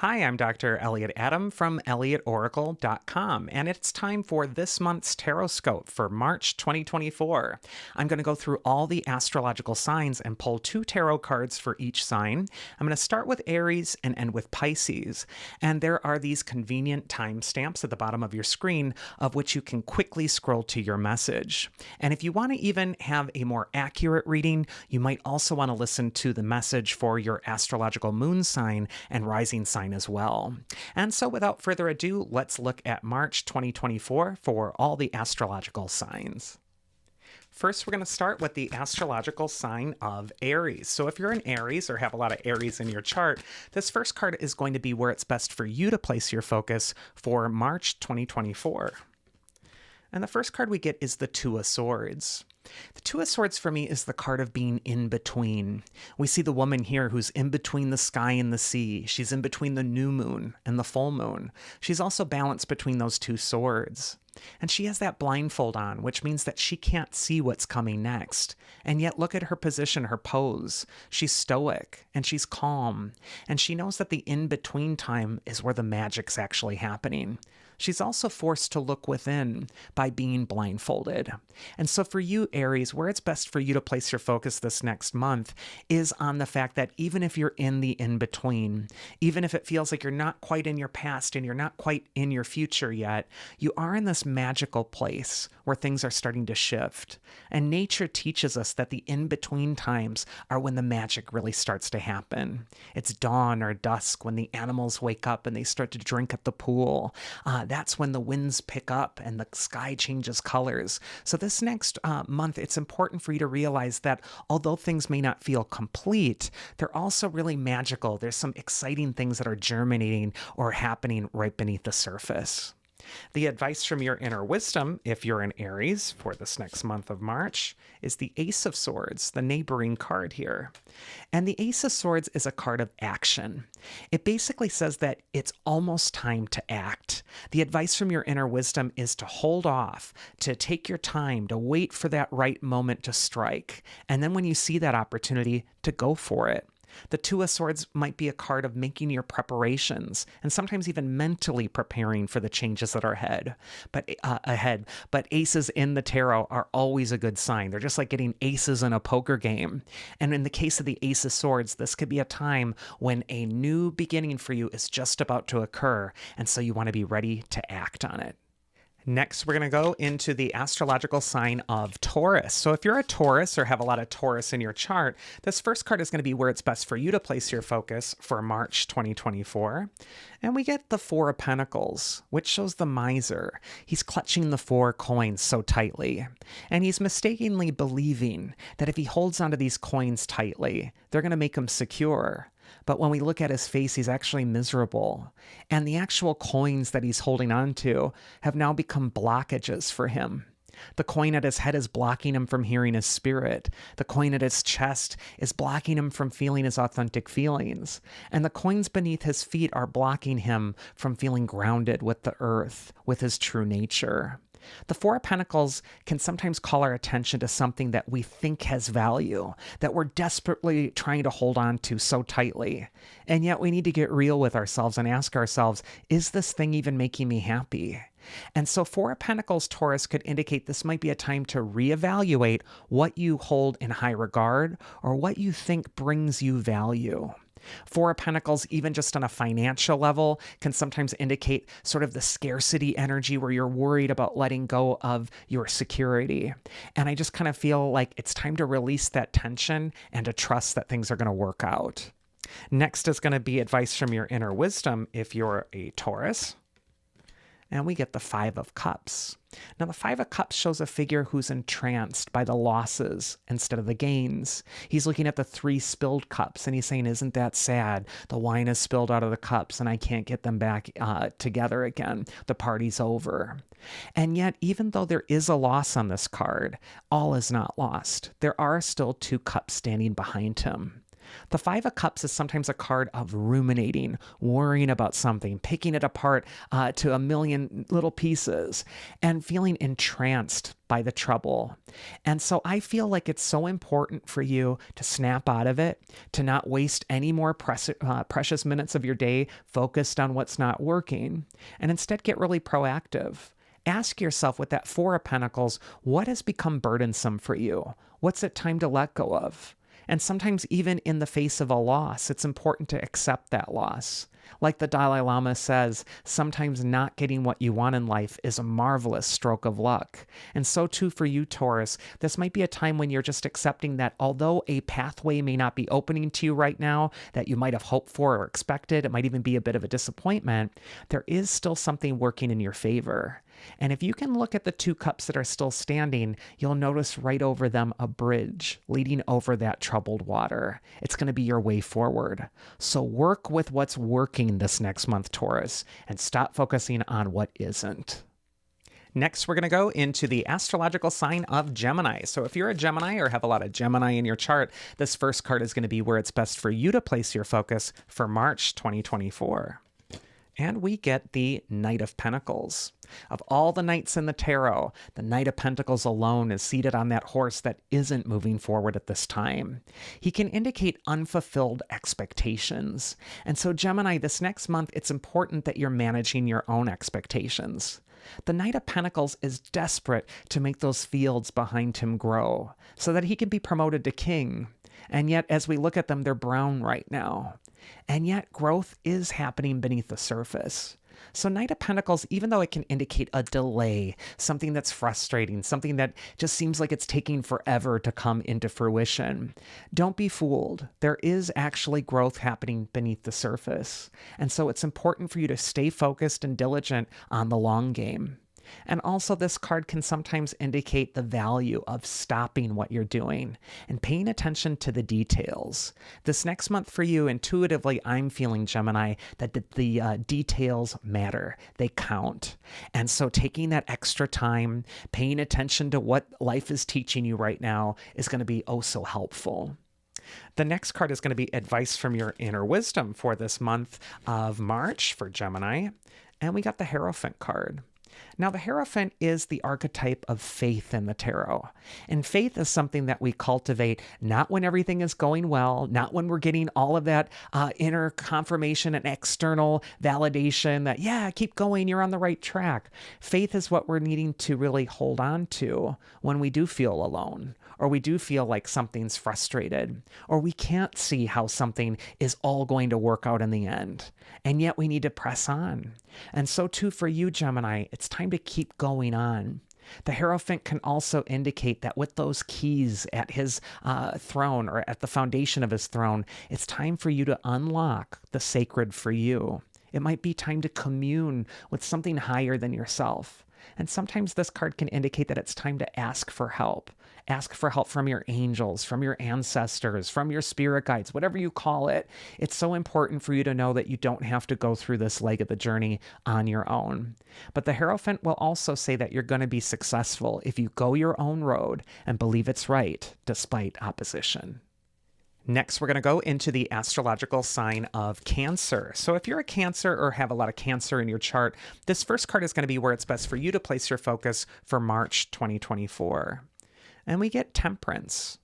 Hi, I'm Dr. Elliot Adam from ElliotOracle.com, and it's time for this month's Tarotscope for March 2024. I'm going to go through all the astrological signs and pull 2 tarot cards for each sign. I'm going to start with Aries and end with Pisces, and there are these convenient timestamps at the bottom of your screen of which you can quickly scroll to your message. And if you want to even have a more accurate reading, you might also want to listen to the message for your astrological moon sign and rising sign as well. And so without further ado, let's look at March 2024 for all the astrological signs. First, we're going to start with the astrological sign of Aries. So if you're an Aries or have a lot of Aries in your chart, this first card is going to be where it's best for you to place your focus for March 2024. And the first card we get is the Two of Swords. The Two of Swords for me is the card of being in between. We see the woman here who's in between the sky and the sea. She's in between the new moon and the full moon. She's also balanced between those two swords. And she has that blindfold on, which means that she can't see what's coming next. And yet look at her position, her pose. She's stoic and she's calm. And she knows that the in-between time is where the magic's actually happening. She's also forced to look within by being blindfolded. And so for you, Aries, where it's best for you to place your focus this next month is on the fact that even if you're in the in-between, even if it feels like you're not quite in your past and you're not quite in your future yet, you are in this magical place where things are starting to shift. And nature teaches us that the in-between times are when the magic really starts to happen. It's dawn or dusk when the animals wake up and they start to drink at the pool. That's when the winds pick up and the sky changes colors. So this next month, it's important for you to realize that although things may not feel complete, they're also really magical. There's some exciting things that are germinating or happening right beneath the surface. The advice from your inner wisdom, if you're an Aries for this next month of March, is the Ace of Swords, the neighboring card here. And the Ace of Swords is a card of action. It basically says that it's almost time to act. The advice from your inner wisdom is to hold off, to take your time, to wait for that right moment to strike. And then when you see that opportunity, to go for it. The Two of Swords might be a card of making your preparations and sometimes even mentally preparing for the changes that are ahead. But aces in the tarot are always a good sign. They're just like getting aces in a poker game. And in the case of the Ace of Swords, this could be a time when a new beginning for you is just about to occur. And so you want to be ready to act on it. Next, we're going to go into the astrological sign of Taurus. So if you're a Taurus or have a lot of Taurus in your chart, this first card is going to be where it's best for you to place your focus for March 2024. And we get the Four of Pentacles, which shows the miser. He's clutching the 4 coins so tightly. And he's mistakenly believing that if he holds onto these coins tightly, they're going to make him secure. But when we look at his face, he's actually miserable. And the actual coins that he's holding on to have now become blockages for him. The coin at his head is blocking him from hearing his spirit. The coin at his chest is blocking him from feeling his authentic feelings. And the coins beneath his feet are blocking him from feeling grounded with the earth, with his true nature. The Four of Pentacles can sometimes call our attention to something that we think has value, that we're desperately trying to hold on to so tightly. And yet we need to get real with ourselves and ask ourselves, is this thing even making me happy? And so Four of Pentacles, Taurus, could indicate this might be a time to reevaluate what you hold in high regard or what you think brings you value. Four of Pentacles, even just on a financial level, can sometimes indicate sort of the scarcity energy where you're worried about letting go of your security. And I just kind of feel like it's time to release that tension and to trust that things are going to work out. Next is going to be advice from your inner wisdom if you're a Taurus. And we get the Five of Cups. Now, the Five of Cups shows a figure who's entranced by the losses instead of the gains. He's looking at the 3 spilled cups, and he's saying, isn't that sad? The wine is spilled out of the cups, and I can't get them back together again. The party's over. And yet, even though there is a loss on this card, all is not lost. There are still 2 cups standing behind him. The Five of Cups is sometimes a card of ruminating, worrying about something, picking it apart to a million little pieces, and feeling entranced by the trouble. And so I feel like it's so important for you to snap out of it, to not waste any more precious minutes of your day focused on what's not working, and instead get really proactive. Ask yourself with that Four of Pentacles, what has become burdensome for you? What's it time to let go of? And sometimes even in the face of a loss, it's important to accept that loss. Like the Dalai Lama says, sometimes not getting what you want in life is a marvelous stroke of luck. And so too for you, Taurus, this might be a time when you're just accepting that although a pathway may not be opening to you right now that you might have hoped for or expected, it might even be a bit of a disappointment, there is still something working in your favor. And if you can look at the two cups that are still standing, you'll notice right over them a bridge leading over that troubled water. It's going to be your way forward. So work with what's working this next month, Taurus, and stop focusing on what isn't. Next, we're going to go into the astrological sign of Gemini. So if you're a Gemini or have a lot of Gemini in your chart, this first card is going to be where it's best for you to place your focus for March 2024. And we get the Knight of Pentacles. Of all the knights in the tarot, the Knight of Pentacles alone is seated on that horse that isn't moving forward at this time. He can indicate unfulfilled expectations. And so Gemini, this next month, it's important that you're managing your own expectations. The Knight of Pentacles is desperate to make those fields behind him grow so that he can be promoted to king. And yet, as we look at them, they're brown right now. And yet, growth is happening beneath the surface. So Knight of Pentacles, even though it can indicate a delay, something that's frustrating, something that just seems like it's taking forever to come into fruition, don't be fooled. There is actually growth happening beneath the surface. And so it's important for you to stay focused and diligent on the long game. And also this card can sometimes indicate the value of stopping what you're doing and paying attention to the details. This next month for you, intuitively, I'm feeling, Gemini, that the details matter. They count. And so taking that extra time, paying attention to what life is teaching you right now is going to be oh so helpful. The next card is going to be advice from your inner wisdom for this month of March for Gemini. And we got the Hierophant card. Now, the Hierophant is the archetype of faith in the tarot. And faith is something that we cultivate not when everything is going well, not when we're getting all of that inner confirmation and external validation that, yeah, keep going, you're on the right track. Faith is what we're needing to really hold on to when we do feel alone, or we do feel like something's frustrated, or we can't see how something is all going to work out in the end. And yet we need to press on. And so too for you, Gemini, it's time to keep going on. The Hierophant can also indicate that with those keys at his throne or at the foundation of his throne, it's time for you to unlock the sacred for you. It might be time to commune with something higher than yourself. And sometimes this card can indicate that it's time to ask for help. Ask for help from your angels, from your ancestors, from your spirit guides, whatever you call it. It's so important for you to know that you don't have to go through this leg of the journey on your own. But the Hierophant will also say that you're going to be successful if you go your own road and believe it's right, despite opposition. Next, we're going to go into the astrological sign of Cancer. So if you're a Cancer or have a lot of Cancer in your chart, this first card is going to be where it's best for you to place your focus for March 2024. And we get Temperance.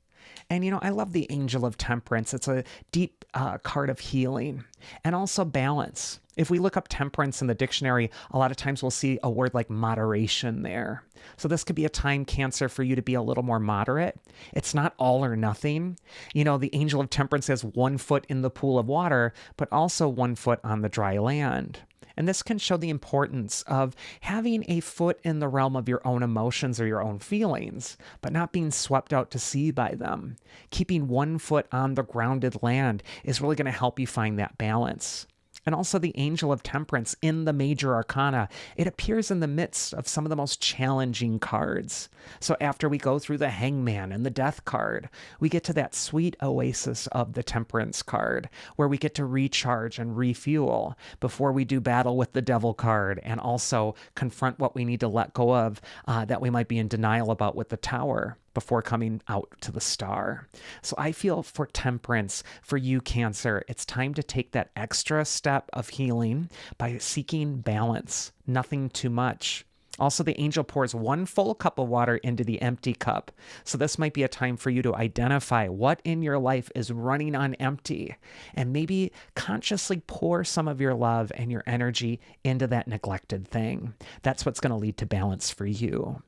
And, I love the Angel of Temperance. It's a deep card of healing and also balance. If we look up temperance in the dictionary, a lot of times we'll see a word like moderation there. So this could be a time, Cancer, for you to be a little more moderate. It's not all or nothing. The Angel of Temperance has 1 foot in the pool of water, but also 1 foot on the dry land. And this can show the importance of having a foot in the realm of your own emotions or your own feelings, but not being swept out to sea by them. Keeping 1 foot on the grounded land is really going to help you find that balance. And also the Angel of Temperance in the major arcana, it appears in the midst of some of the most challenging cards. So after we go through the Hangman and the Death card, we get to that sweet oasis of the Temperance card, where we get to recharge and refuel before we do battle with the Devil card and also confront what we need to let go of that we might be in denial about with the Tower. before coming out to the star. So I feel for temperance, for you, Cancer, it's time to take that extra step of healing by seeking balance, nothing too much. Also, the angel pours one full cup of water into the empty cup. So this might be a time for you to identify what in your life is running on empty and maybe consciously pour some of your love and your energy into that neglected thing. That's what's going to lead to balance for you.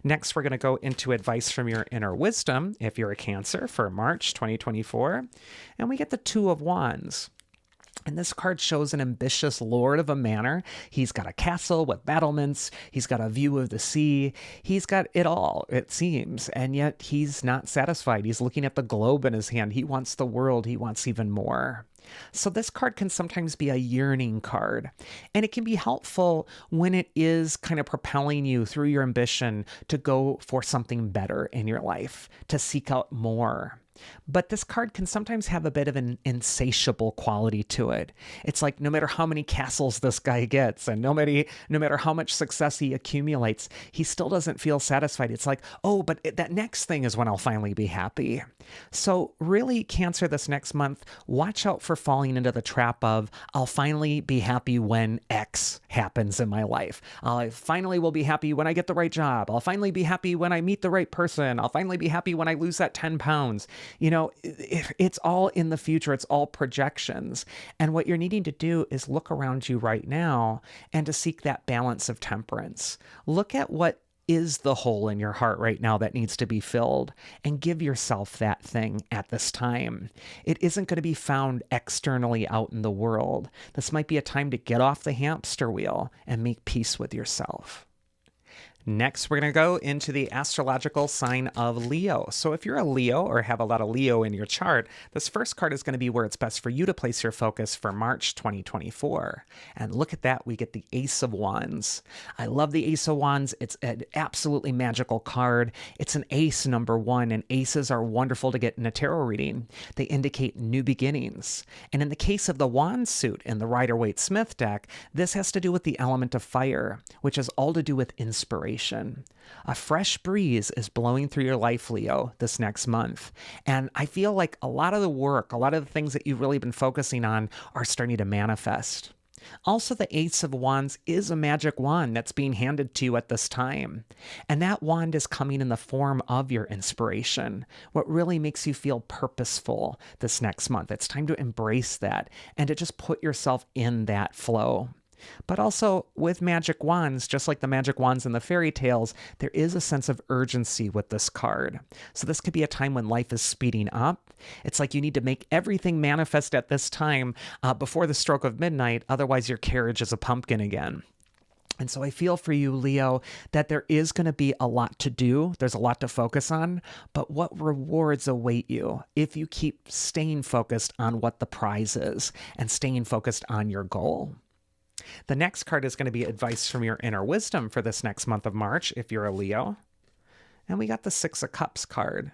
Next, we're going to go into advice from your inner wisdom if you're a Cancer for March 2024. And we get the Two of Wands. And this card shows an ambitious lord of a manor. He's got a castle with battlements. He's got a view of the sea. He's got it all, it seems. And yet he's not satisfied. He's looking at the globe in his hand. He wants the world. He wants even more. So this card can sometimes be a yearning card, and it can be helpful when it is kind of propelling you through your ambition to go for something better in your life, to seek out more. But this card can sometimes have a bit of an insatiable quality to it. It's like no matter how many castles this guy gets and no matter how much success he accumulates, he still doesn't feel satisfied. It's like, oh, but that next thing is when I'll finally be happy. So really, Cancer, this next month, watch out for falling into the trap of, I'll finally be happy when X happens in my life. I finally will be happy when I get the right job. I'll finally be happy when I meet the right person. I'll finally be happy when I lose that 10 pounds. You know, it's all in the future. It's all projections. And what you're needing to do is look around you right now and to seek that balance of temperance. Look at what is the hole in your heart right now that needs to be filled, and give yourself that thing at this time. It isn't going to be found externally out in the world. This might be a time to get off the hamster wheel and make peace with yourself. Next, we're going to go into the astrological sign of Leo. So if you're a Leo or have a lot of Leo in your chart, this first card is going to be where it's best for you to place your focus for March 2024. And look at that, we get the Ace of Wands. I love the Ace of Wands. It's an absolutely magical card. It's an ace, number one, and aces are wonderful to get in a tarot reading. They indicate new beginnings. And in the case of the Wand suit in the Rider-Waite-Smith deck, this has to do with the element of fire, which has all to do with inspiration. A fresh breeze is blowing through your life, Leo, this next month. And I feel like a lot of the work, a lot of the things that you've really been focusing on are starting to manifest. Also, the Ace of Wands is a magic wand that's being handed to you at this time. And that wand is coming in the form of your inspiration, what really makes you feel purposeful this next month. It's time to embrace that and to just put yourself in that flow. But also with magic wands, just like the magic wands in the fairy tales, there is a sense of urgency with this card. So this could be a time when life is speeding up. It's like you need to make everything manifest at this time before the stroke of midnight. Otherwise, your carriage is a pumpkin again. And so I feel for you, Leo, that there is going to be a lot to do. There's a lot to focus on, but what rewards await you if you keep staying focused on what the prize is and staying focused on your goal. The next card is going to be advice from your inner wisdom for this next month of March if you're a Leo. And we got the Six of Cups card.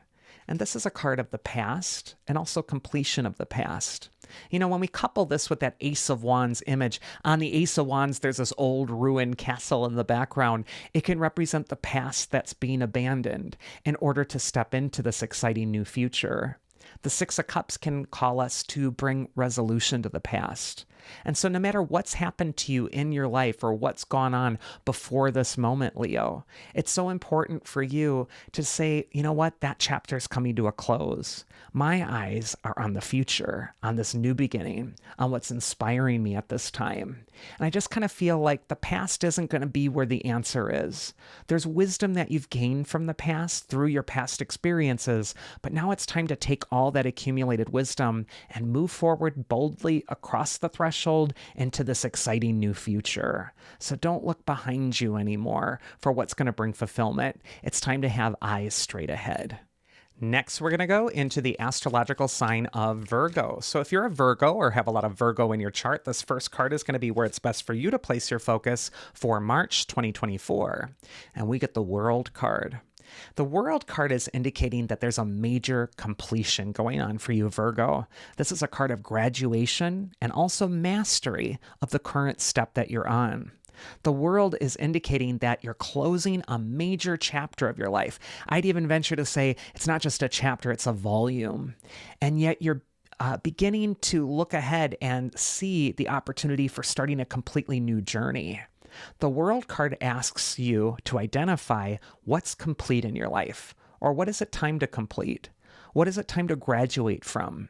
And this is a card of the past and also completion of the past. You know, when we couple this with that Ace of Wands image, on the Ace of Wands, there's this old ruined castle in the background. It can represent the past that's being abandoned in order to step into this exciting new future. The Six of Cups can call us to bring resolution to the past. And so no matter what's happened to you in your life or what's gone on before this moment, Leo, it's so important for you to say, you know what, that chapter's coming to a close. My eyes are on the future, on this new beginning, on what's inspiring me at this time. And I just kind of feel like the past isn't going to be where the answer is. There's wisdom that you've gained from the past through your past experiences, but now it's time to take all that accumulated wisdom and move forward boldly across the threshold into this exciting new future. So don't look behind you anymore for what's going to bring fulfillment. It's time to have eyes straight ahead. Next, we're going to go into the astrological sign of Virgo. So if you're a Virgo or have a lot of Virgo in your chart, this first card is going to be where it's best for you to place your focus for March 2024. And we get the World card. The World card is indicating that there's a major completion going on for you, Virgo. This is a card of graduation and also mastery of the current step that you're on. The world is indicating that you're closing a major chapter of your life. I'd even venture to say it's not just a chapter, it's a volume. And yet you're beginning to look ahead and see the opportunity for starting a completely new journey. The World card asks you to identify what's complete in your life, or what is it time to complete? What is it time to graduate from?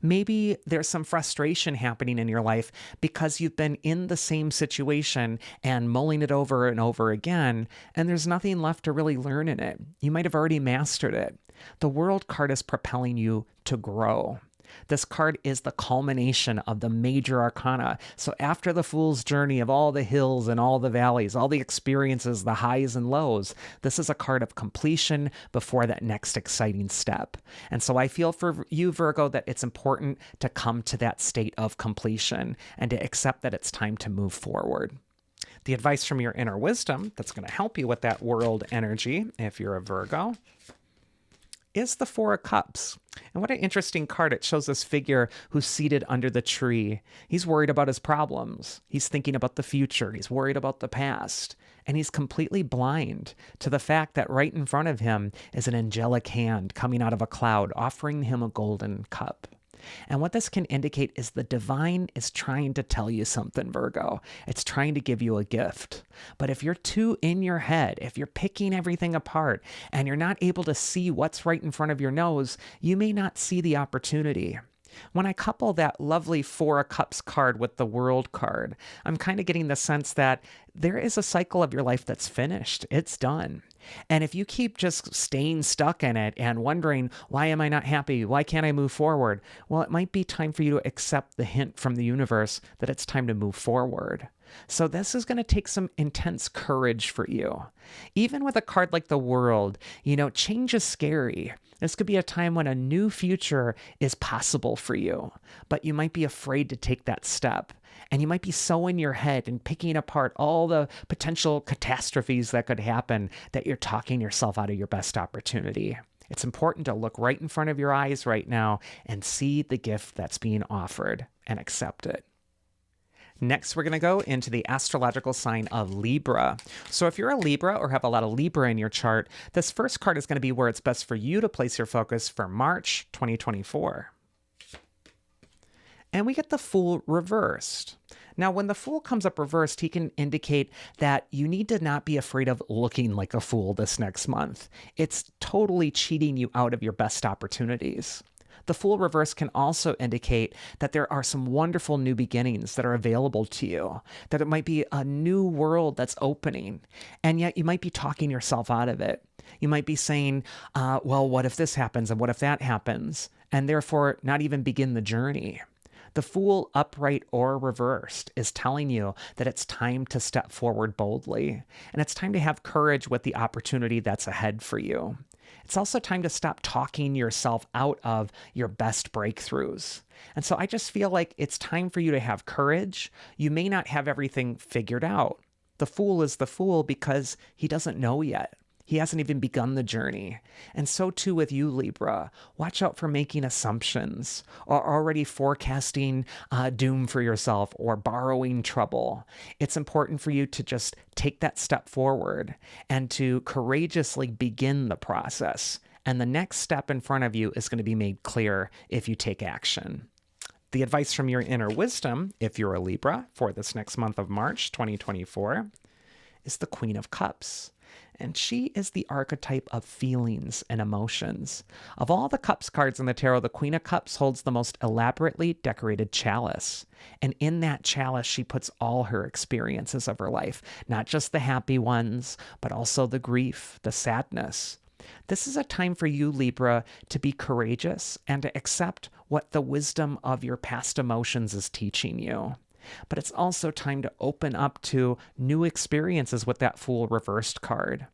Maybe there's some frustration happening in your life because you've been in the same situation and mulling it over and over again, and there's nothing left to really learn in it. You might have already mastered it. The World card is propelling you to grow. This card is the culmination of the major arcana. So after the Fool's journey of all the hills and all the valleys, all the experiences, the highs and lows, this is a card of completion before that next exciting step. And so I feel for you, Virgo, that it's important to come to that state of completion and to accept that it's time to move forward. The advice from your inner wisdom that's going to help you with that world energy, if you're a Virgo, is the Four of Cups. And what an interesting card. It shows this figure who's seated under the tree. He's worried about his problems. He's thinking about the future. He's worried about the past. And he's completely blind to the fact that right in front of him is an angelic hand coming out of a cloud, offering him a golden cup. And what this can indicate is the divine is trying to tell you something, Virgo. It's trying to give you a gift. But if you're too in your head, if you're picking everything apart and you're not able to see what's right in front of your nose, you may not see the opportunity. When I couple that lovely Four of Cups card with the World card, I'm kind of getting the sense that there is a cycle of your life that's finished. It's done. And if you keep just staying stuck in it and wondering, why am I not happy? Why can't I move forward? Well, it might be time for you to accept the hint from the universe that it's time to move forward. So this is going to take some intense courage for you. Even with a card like the World, change is scary. This could be a time when a new future is possible for you, but you might be afraid to take that step. And you might be so in your head and picking apart all the potential catastrophes that could happen that you're talking yourself out of your best opportunity. It's important to look right in front of your eyes right now and see the gift that's being offered and accept it. Next, we're going to go into the astrological sign of Libra. So if you're a Libra or have a lot of Libra in your chart, this first card is going to be where it's best for you to place your focus for March 2024. And we get the Fool reversed. Now, when the Fool comes up reversed, he can indicate that you need to not be afraid of looking like a fool this next month. It's totally cheating you out of your best opportunities. The Fool reverse can also indicate that there are some wonderful new beginnings that are available to you, that it might be a new world that's opening, and yet you might be talking yourself out of it. You might be saying, well, what if this happens and what if that happens? And therefore not even begin the journey. The Fool, upright or reversed, is telling you that it's time to step forward boldly, and it's time to have courage with the opportunity that's ahead for you. It's also time to stop talking yourself out of your best breakthroughs. And so I just feel like it's time for you to have courage. You may not have everything figured out. The Fool is the Fool because he doesn't know yet. He hasn't even begun the journey. And so too with you, Libra. Watch out for making assumptions or already forecasting doom for yourself or borrowing trouble. It's important for you to just take that step forward and to courageously begin the process. And the next step in front of you is going to be made clear if you take action. The advice from your inner wisdom, if you're a Libra, for this next month of March 2024, is the Queen of Cups. And she is the archetype of feelings and emotions. Of all the Cups cards in the tarot, the Queen of Cups holds the most elaborately decorated chalice. And in that chalice, she puts all her experiences of her life, not just the happy ones, but also the grief, the sadness. This is a time for you, Libra, to be courageous and to accept what the wisdom of your past emotions is teaching you. But it's also time to open up to new experiences with that Fool reversed card.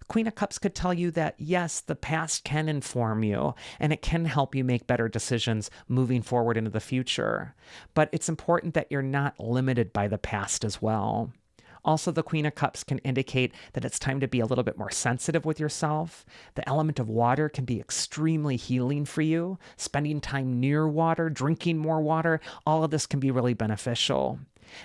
Queen of Cups could tell you that, yes, the past can inform you and it can help you make better decisions moving forward into the future. But it's important that you're not limited by the past as well. Also, the Queen of Cups can indicate that it's time to be a little bit more sensitive with yourself. The element of water can be extremely healing for you. Spending time near water, drinking more water, all of this can be really beneficial.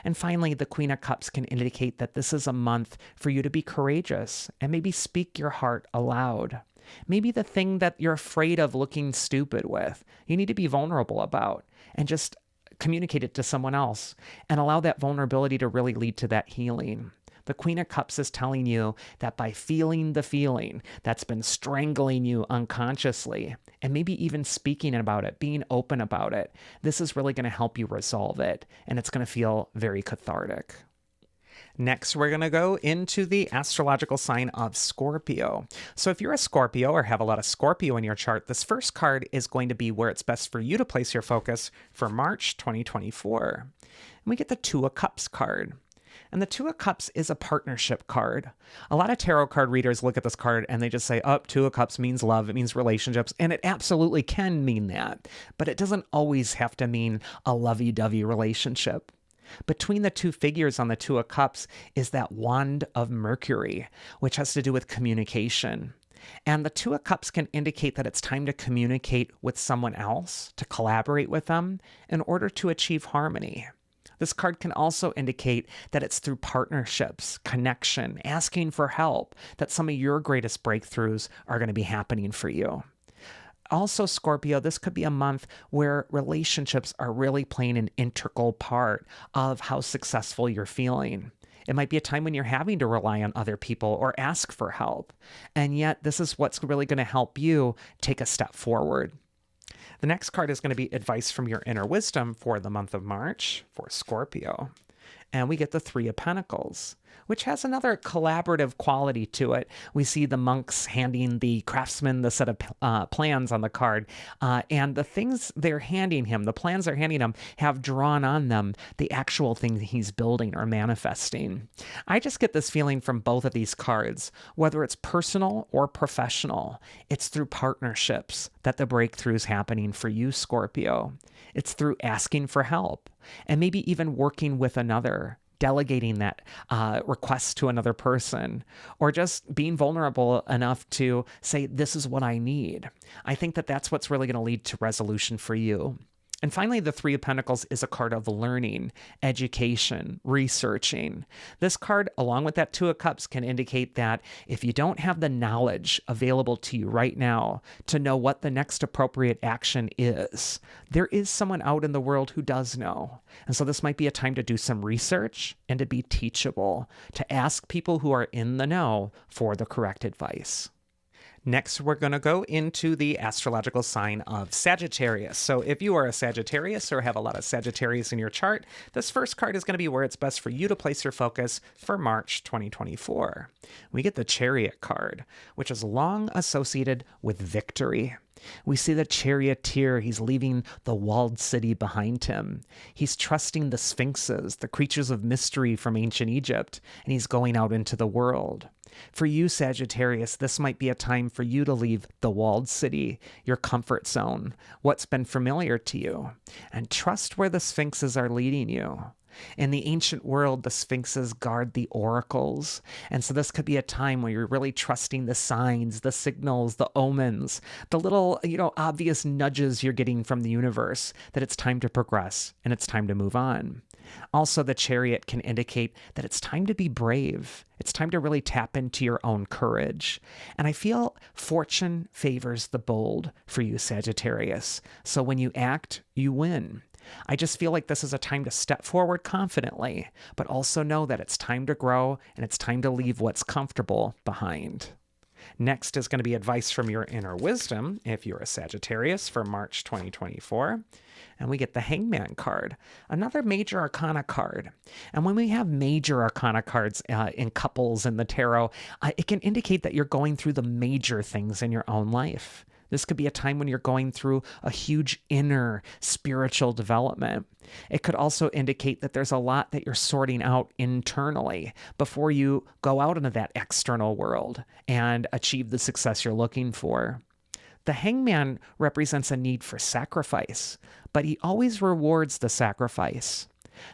And finally, the Queen of Cups can indicate that this is a month for you to be courageous and maybe speak your heart aloud. Maybe the thing that you're afraid of looking stupid with, you need to be vulnerable about and just communicate it to someone else and allow that vulnerability to really lead to that healing. The Queen of Cups is telling you that by feeling the feeling that's been strangling you unconsciously, and maybe even speaking about it, being open about it, this is really going to help you resolve it, and it's going to feel very cathartic. Next, we're going to go into the astrological sign of Scorpio. So if you're a Scorpio or have a lot of Scorpio in your chart, this first card is going to be where it's best for you to place your focus for March 2024. And we get the Two of Cups card. And the Two of Cups is a partnership card. A lot of tarot card readers look at this card and they just say, oh, Two of Cups means love, it means relationships, and it absolutely can mean that. But it doesn't always have to mean a lovey-dovey relationship. Between the two figures on the Two of Cups is that wand of Mercury, which has to do with communication. And the Two of Cups can indicate that it's time to communicate with someone else, to collaborate with them in order to achieve harmony. This card can also indicate that it's through partnerships, connection, asking for help, that some of your greatest breakthroughs are going to be happening for you. Also, Scorpio, this could be a month where relationships are really playing an integral part of how successful you're feeling. It might be a time when you're having to rely on other people or ask for help. And yet, this is what's really going to help you take a step forward. The next card is going to be advice from your inner wisdom for the month of March for Scorpio. And we get the Three of Pentacles, which has another collaborative quality to it. We see the monks handing the craftsman the set of plans on the card, and the things they're handing him, the plans they're handing him, have drawn on them the actual thing he's building or manifesting. I just get this feeling from both of these cards, whether it's personal or professional. It's through partnerships that the breakthrough is happening for you, Scorpio. It's through asking for help and maybe even working with another, delegating that request to another person, or just being vulnerable enough to say, this is what I need. I think that that's what's really going to lead to resolution for you. And finally, the Three of Pentacles is a card of learning, education, researching. This card, along with that Two of Cups, can indicate that if you don't have the knowledge available to you right now to know what the next appropriate action is, there is someone out in the world who does know. And so this might be a time to do some research and to be teachable, to ask people who are in the know for the correct advice. Next, we're going to go into the astrological sign of Sagittarius. So if you are a Sagittarius or have a lot of Sagittarius in your chart, this first card is going to be where it's best for you to place your focus for March 2024. We get the Chariot card, which is long associated with victory. We see the charioteer, he's leaving the walled city behind him. He's trusting the sphinxes, the creatures of mystery from ancient Egypt, and he's going out into the world. For you, Sagittarius, this might be a time for you to leave the walled city, your comfort zone, what's been familiar to you, and trust where the sphinxes are leading you. In the ancient world, the sphinxes guard the oracles. And so this could be a time where you're really trusting the signs, the signals, the omens, the little, obvious nudges you're getting from the universe that it's time to progress and it's time to move on. Also, the Chariot can indicate that it's time to be brave. It's time to really tap into your own courage. And I feel fortune favors the bold for you, Sagittarius. So when you act, you win. I just feel like this is a time to step forward confidently, but also know that it's time to grow and it's time to leave what's comfortable behind. Next is going to be advice from your inner wisdom if you're a Sagittarius for March 2024. And we get the Hangman card, another major arcana card. And when we have major arcana cards in couples in the tarot, it can indicate that you're going through the major things in your own life. This could be a time when you're going through a huge inner spiritual development. It could also indicate that there's a lot that you're sorting out internally before you go out into that external world and achieve the success you're looking for. The Hangman represents a need for sacrifice, but he always rewards the sacrifice.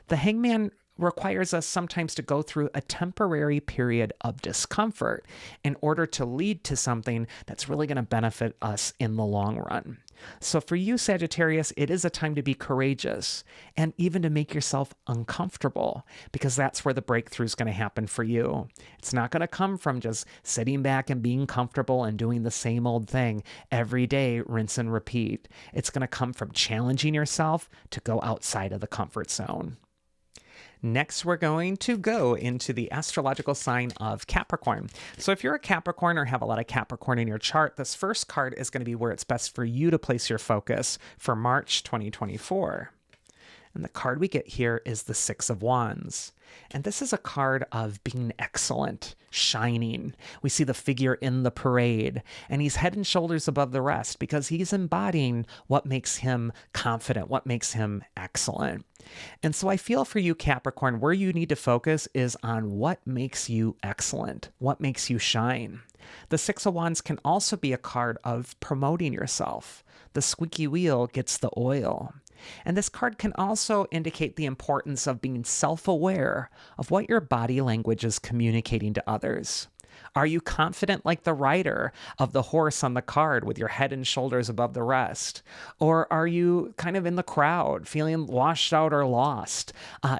The Hangman requires us sometimes to go through a temporary period of discomfort in order to lead to something that's really going to benefit us in the long run. So for you, Sagittarius, it is a time to be courageous and even to make yourself uncomfortable, because that's where the breakthrough is going to happen for you. It's not going to come from just sitting back and being comfortable and doing the same old thing every day, rinse and repeat. It's going to come from challenging yourself to go outside of the comfort zone. Next, we're going to go into the astrological sign of Capricorn. So if you're a Capricorn or have a lot of Capricorn in your chart, this first card is going to be where it's best for you to place your focus for March 2024. And the card we get here is the Six of Wands. And this is a card of being excellent, shining. We see the figure in the parade, and he's head and shoulders above the rest because he's embodying what makes him confident, what makes him excellent. And so I feel for you, Capricorn, where you need to focus is on what makes you excellent, what makes you shine. The Six of Wands can also be a card of promoting yourself. The squeaky wheel gets the oil. And this card can also indicate the importance of being self-aware of what your body language is communicating to others. Are you confident like the rider of the horse on the card with your head and shoulders above the rest? Or are you kind of in the crowd, feeling washed out or lost?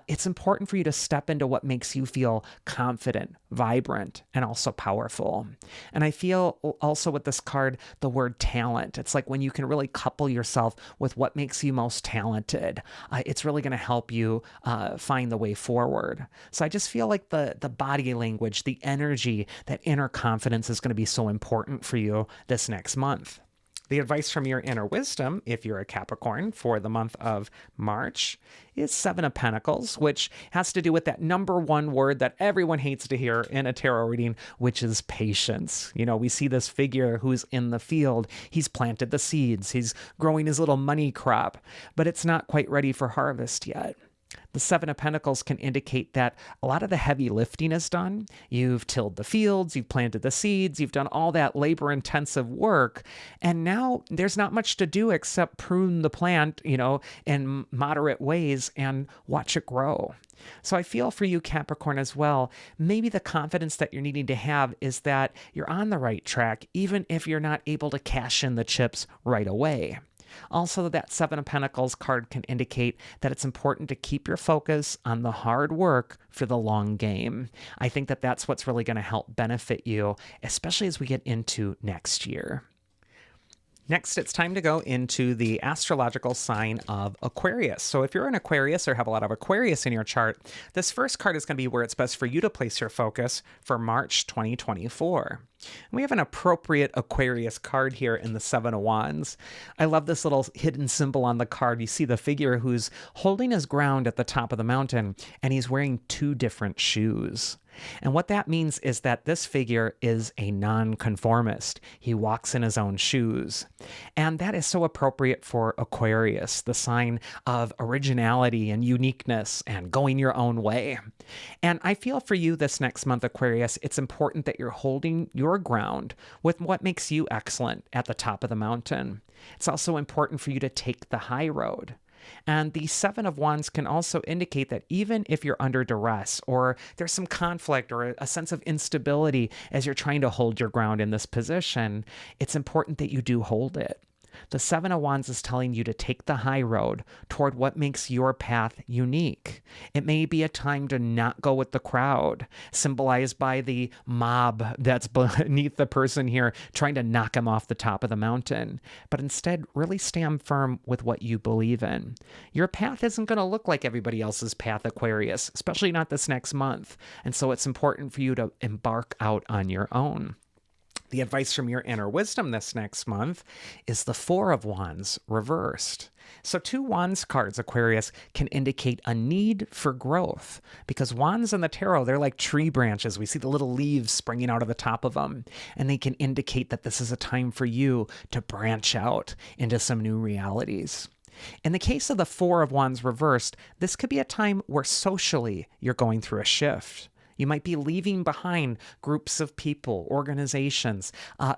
It's important for you to step into what makes you feel confident, vibrant, and also powerful. And I feel also with this card, the word talent. It's like when you can really couple yourself with what makes you most talented, it's really going to help you find the way forward. So I just feel like the body language, the energy, that inner confidence is going to be so important for you this next month. The advice from your inner wisdom, if you're a Capricorn, for the month of March is Seven of Pentacles, which has to do with that number one word that everyone hates to hear in a tarot reading, which is patience. You know, we see this figure who's in the field. He's planted the seeds. He's growing his little money crop, but it's not quite ready for harvest yet. The Seven of Pentacles can indicate that a lot of the heavy lifting is done. You've tilled the fields, you've planted the seeds, you've done all that labor-intensive work, and now there's not much to do except prune the plant, in moderate ways and watch it grow. So I feel for you, Capricorn, as well, maybe the confidence that you're needing to have is that you're on the right track, even if you're not able to cash in the chips right away. Also, that Seven of Pentacles card can indicate that it's important to keep your focus on the hard work for the long game. I think that that's what's really going to help benefit you, especially as we get into next year. Next, it's time to go into the astrological sign of Aquarius. So if you're an Aquarius or have a lot of Aquarius in your chart, this first card is going to be where it's best for you to place your focus for March 2024. We have an appropriate Aquarius card here in the Seven of Wands. I love this little hidden symbol on the card. You see the figure who's holding his ground at the top of the mountain, and he's wearing two different shoes. And what that means is that this figure is a nonconformist. He walks in his own shoes. And that is so appropriate for Aquarius, the sign of originality and uniqueness and going your own way. And I feel for you this next month, Aquarius, it's important that you're holding your ground with what makes you excellent at the top of the mountain. It's also important for you to take the high road. And the Seven of Wands can also indicate that even if you're under duress or there's some conflict or a sense of instability as you're trying to hold your ground in this position, it's important that you do hold it. The Seven of Wands is telling you to take the high road toward what makes your path unique. It may be a time to not go with the crowd, symbolized by the mob that's beneath the person here trying to knock him off the top of the mountain, but instead really stand firm with what you believe in. Your path isn't going to look like everybody else's path, Aquarius, especially not this next month, and so it's important for you to embark out on your own. The advice from your inner wisdom this next month is the Four of Wands reversed. So two Wands cards, Aquarius, can indicate a need for growth because Wands in the tarot, they're like tree branches. We see the little leaves springing out of the top of them, and they can indicate that this is a time for you to branch out into some new realities. In the case of the Four of Wands reversed, this could be a time where socially you're going through a shift. You might be leaving behind groups of people, organizations,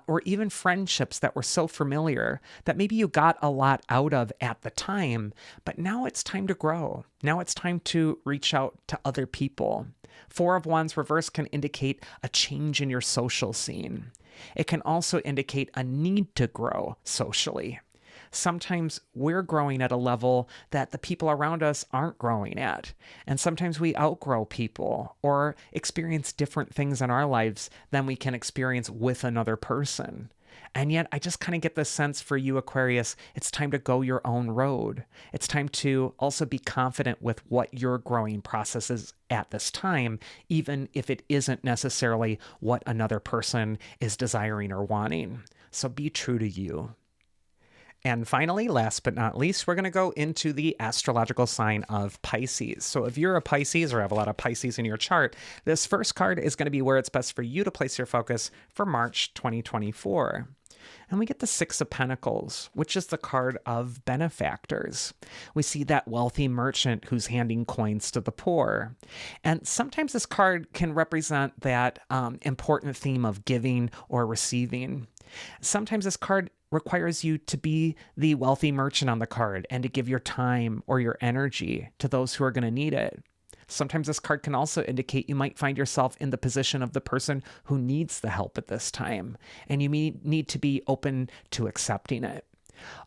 or even friendships that were so familiar that maybe you got a lot out of at the time, but now it's time to grow. Now it's time to reach out to other people. Four of Wands reverse can indicate a change in your social scene. It can also indicate a need to grow socially. Sometimes we're growing at a level that the people around us aren't growing at. And sometimes we outgrow people or experience different things in our lives than we can experience with another person. And yet, I just kind of get this sense for you, Aquarius, it's time to go your own road. It's time to also be confident with what your growing process is at this time, even if it isn't necessarily what another person is desiring or wanting. So be true to you. And finally, last but not least, we're going to go into the astrological sign of Pisces. So if you're a Pisces or have a lot of Pisces in your chart, this first card is going to be where it's best for you to place your focus for March 2024. And we get the Six of Pentacles, which is the card of benefactors. We see that wealthy merchant who's handing coins to the poor. And sometimes this card can represent that important theme of giving or receiving. Sometimes this card requires you to be the wealthy merchant on the card and to give your time or your energy to those who are going to need it. Sometimes this card can also indicate you might find yourself in the position of the person who needs the help at this time, and you need to be open to accepting it.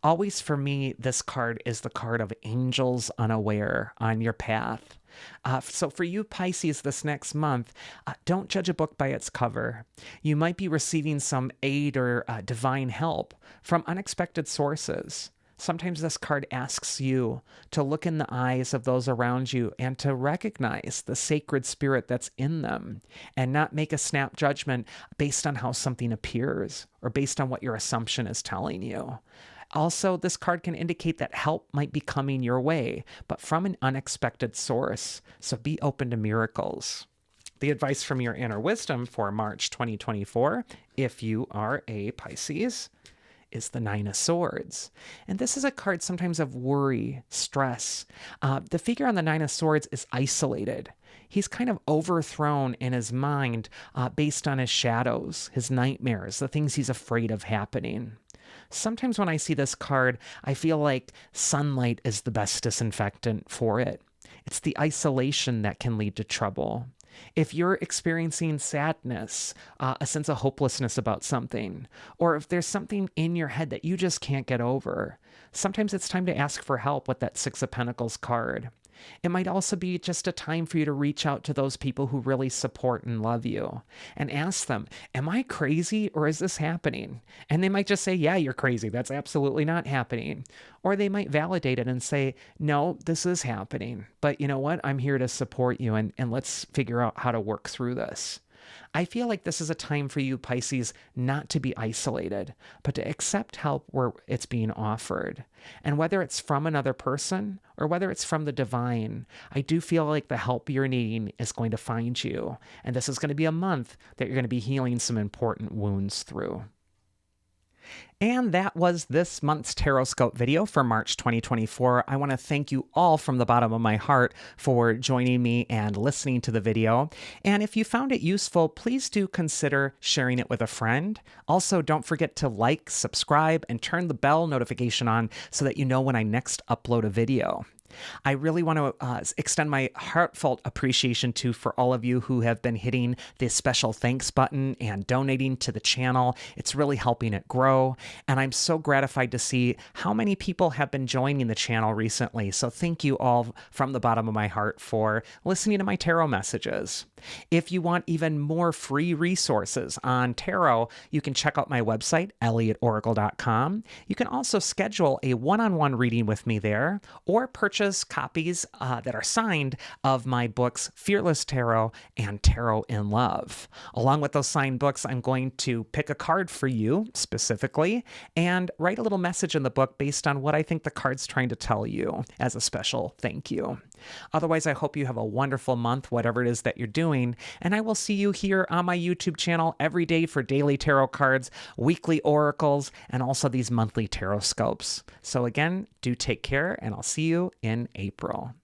Always for me, this card is the card of angels unaware on your path. So for you, Pisces, this next month, don't judge a book by its cover. You might be receiving some aid or divine help from unexpected sources. Sometimes this card asks you to look in the eyes of those around you and to recognize the sacred spirit that's in them and not make a snap judgment based on how something appears or based on what your assumption is telling you. Also, this card can indicate that help might be coming your way, but from an unexpected source. So be open to miracles. The advice from your inner wisdom for March 2024, if you are a Pisces, is the Nine of Swords. And this is a card sometimes of worry, stress. The figure on the Nine of Swords is isolated. He's kind of overthrown in his mind based on his shadows, his nightmares, the things he's afraid of happening. Sometimes when I see this card, I feel like sunlight is the best disinfectant for it. It's the isolation that can lead to trouble. If you're experiencing sadness, a sense of hopelessness about something, or if there's something in your head that you just can't get over, sometimes it's time to ask for help with that Six of Pentacles card. It might also be just a time for you to reach out to those people who really support and love you and ask them, am I crazy or is this happening? And they might just say, yeah, you're crazy. That's absolutely not happening. Or they might validate it and say, no, this is happening. But you know what? I'm here to support you and let's figure out how to work through this. I feel like this is a time for you, Pisces, not to be isolated, but to accept help where it's being offered. And whether it's from another person or whether it's from the divine, I do feel like the help you're needing is going to find you. And this is going to be a month that you're going to be healing some important wounds through. And that was this month's Tarotscope video for March 2024. I want to thank you all from the bottom of my heart for joining me and listening to the video. And if you found it useful, please do consider sharing it with a friend. Also, don't forget to like, subscribe, and turn the bell notification on so that you know when I next upload a video. I really want to extend my heartfelt appreciation to for all of you who have been hitting the special thanks button and donating to the channel. It's really helping it grow. And I'm so gratified to see how many people have been joining the channel recently. So thank you all from the bottom of my heart for listening to my tarot messages. If you want even more free resources on tarot, you can check out my website, elliotoracle.com. You can also schedule a one-on-one reading with me there or purchase copies that are signed of my books, Fearless Tarot and Tarot in Love. Along with those signed books, I'm going to pick a card for you specifically and write a little message in the book based on what I think the card's trying to tell you as a special thank you. Otherwise, I hope you have a wonderful month, whatever it is that you're doing, and I will see you here on my YouTube channel every day for daily tarot cards, weekly oracles, and also these monthly tarot scopes. So again, do take care, and I'll see you in April.